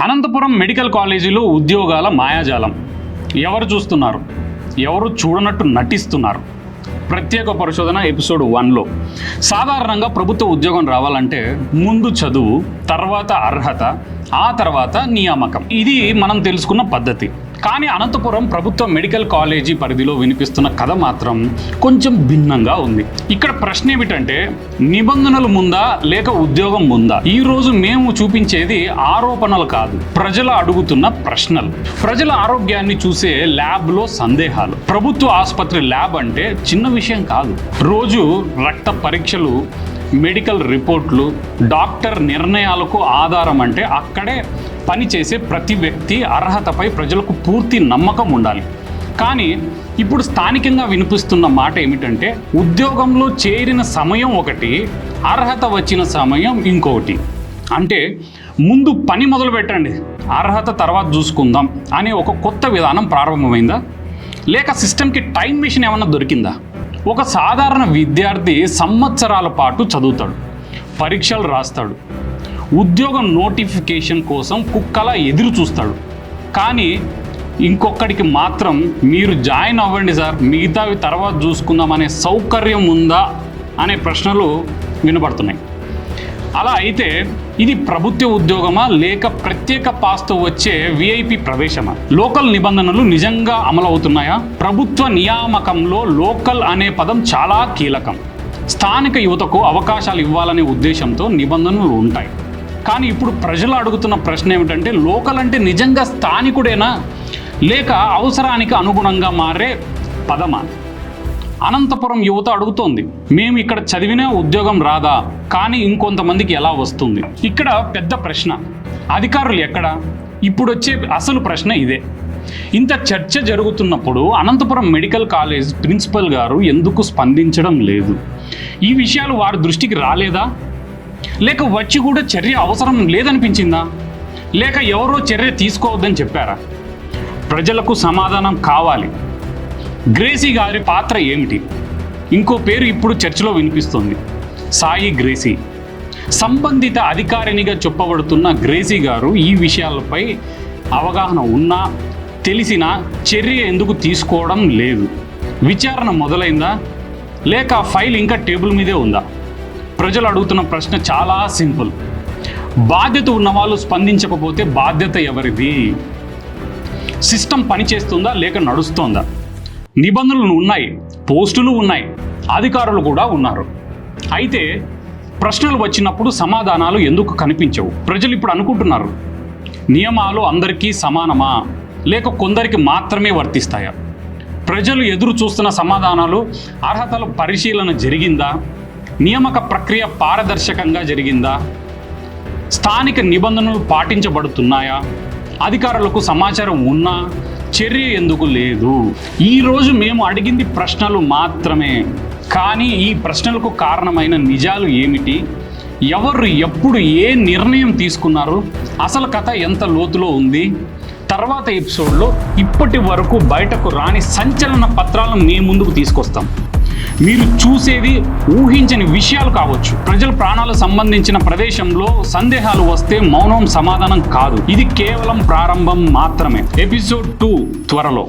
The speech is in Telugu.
అనంతపురం మెడికల్ కాలేజీలో ఉద్యోగాల మాయాజాలం. ఎవరు చూస్తున్నారు? ఎవరు చూడనట్టు నటిస్తున్నారు? ప్రత్యేక పరిశోధన ఎపిసోడ్ 1లో సాధారణంగా ప్రభుత్వ ఉద్యోగం రావాలంటే ముందు చదువు, తర్వాత అర్హత, ఆ తర్వాత నియామకం. ఇది మనం తెలుసుకున్న పద్ధతి. కానీ అనంతపురం ప్రభుత్వ మెడికల్ కాలేజీ పరిధిలో వినిపిస్తున్న కథ మాత్రం కొంచెం భిన్నంగా ఉంది. ఇక్కడ ప్రశ్న ఏమిటంటే, నిబంధనలు ముందా లేక ఉద్యోగం ముందా? ఈ రోజు మేము చూపించేది ఆరోపణలు కాదు, ప్రజలు అడుగుతున్న ప్రశ్నలు. ప్రజల ఆరోగ్యాన్ని చూసే ల్యాబ్లో సందేహాలు. ప్రభుత్వ ఆసుపత్రి ల్యాబ్ అంటే చిన్న విషయం కాదు. రోజు రక్త పరీక్షలు, మెడికల్ రిపోర్ట్లు, డాక్టర్ నిర్ణయాలకు ఆధారం అంటే అక్కడే పనిచేసే ప్రతి వ్యక్తి అర్హతపై ప్రజలకు పూర్తి నమ్మకం ఉండాలి. కానీ ఇప్పుడు స్థానికంగా వినిపిస్తున్న మాట ఏమిటంటే, ఉద్యోగంలో చేరిన సమయం ఒకటి, అర్హత వచ్చిన సమయం ఇంకొకటి. అంటే ముందు పని మొదలు పెట్టండి, అర్హత తర్వాత చూసుకుందాం అనే ఒక కొత్త విధానం ప్రారంభమైందా? లేక సిస్టమ్కి టైం మిషన్ ఏమన్నా దొరికిందా? ఒక సాధారణ విద్యార్థి సంవత్సరాల పాటు చదువుతాడు, పరీక్షలు రాస్తాడు, ఉద్యోగం నోటిఫికేషన్ కోసం కుక్కలా ఎదురు చూస్తాడు. కానీ ఇంకొకడికి మాత్రం మీరు జాయిన్ అవ్వండి సార్, మిగతావి తర్వాత చూసుకుందాం అనే సౌకర్యం ఉందా అనే ప్రశ్నలు వినబడుతున్నాయి. అలా అయితే ఇది ప్రభుత్వ ఉద్యోగమా లేక ప్రత్యేక పాస్తో వచ్చే విఐపి ప్రవేశమా? లోకల్ నిబంధనలు నిజంగా అమలవుతున్నాయా? ప్రభుత్వ నియామకంలో లోకల్ అనే పదం చాలా కీలకం. స్థానిక యువతకు అవకాశాలు ఇవ్వాలనే ఉద్దేశంతో నిబంధనలు ఉంటాయి. కానీ ఇప్పుడు ప్రజలు అడుగుతున్న ప్రశ్న ఏమిటంటే, లోకల్ అంటే నిజంగా స్థానికుడేనా లేక అవసరానికి అనుగుణంగా మారే పదమా? అనంతపురం యువత అడుగుతోంది, మేము ఇక్కడ చదివినా ఉద్యోగం రాదా, కానీ ఇంకొంతమందికి ఎలా వస్తుంది? ఇక్కడ పెద్ద ప్రశ్న. అధికారులు ఎక్కడ? ఇప్పుడు వచ్చే అసలు ప్రశ్న ఇదే. ఇంత చర్చ జరుగుతున్నప్పుడు అనంతపురం మెడికల్ కాలేజ్ ప్రిన్సిపల్ గారు ఎందుకు స్పందించడం లేదు? ఈ విషయాలు వారి దృష్టికి రాలేదా? లేక వచ్చి కూడా చర్య అవసరం లేదనిపించిందా? లేక ఎవరో చర్య తీసుకోవద్దని చెప్పారా? ప్రజలకు సమాధానం కావాలి. గ్రేసీ గారి పాత్ర ఏమిటి? ఇంకో పేరు ఇప్పుడు చర్చలో వినిపిస్తుంది, సాయి గ్రేసీ. సంబంధిత అధికారినిగా చెప్పబడుతున్న గ్రేసీ గారు ఈ విషయాలపై అవగాహన ఉన్నా, తెలిసినా చర్య ఎందుకు తీసుకోవడం లేదు? విచారణ మొదలైందా లేక ఫైల్ ఇంకా టేబుల్ మీదే ఉందా? ప్రజలు అడుగుతున్న ప్రశ్న చాలా సింపుల్. బాధ్యత ఉన్నవాళ్ళు స్పందించకపోతే బాధ్యత ఎవరిది? సిస్టమ్ పనిచేస్తుందా లేక నడుస్తోందా? నిబంధనలు ఉన్నాయి, పోస్టులు ఉన్నాయి, అధికారులు కూడా ఉన్నారు. అయితే ప్రశ్నలు వచ్చినప్పుడు సమాధానాలు ఎందుకు కనిపించవు? ప్రజలు ఇప్పుడు అనుకుంటున్నారు, నియమాలు అందరికీ సమానమా లేక కొందరికి మాత్రమే వర్తిస్తాయా? ప్రజలు ఎదురు చూస్తున్న సమాధానాలు, అర్హతల పరిశీలన జరిగిందా? నియామక ప్రక్రియ పారదర్శకంగా జరిగిందా? స్థానిక నిబంధనలు పాటించబడుతున్నాయా? అధికారులకు సమాచారం ఉన్నా చర్య ఎందుకు లేదు? ఈరోజు మేము అడిగింది ప్రశ్నలు మాత్రమే. కానీ ఈ ప్రశ్నలకు కారణమైన నిజాలు ఏమిటి? ఎవరు ఎప్పుడు ఏ నిర్ణయం తీసుకున్నారు? అసలు కథ ఎంత లోతులో ఉంది? తర్వాత ఎపిసోడ్లో ఇప్పటి వరకు బయటకు రాని సంచలన పత్రాలను మీ ముందుకు తీసుకొస్తాం. మీరు చూసేది ఊహించని విషయాలు కావచ్చు. ప్రజల ప్రాణాలకు సంబంధించిన ప్రదేశంలో సందేహాలు వస్తే మౌనం సమాధానం కాదు. ఇది కేవలం ప్రారంభం మాత్రమే. ఎపిసోడ్ 2 త్వరలో.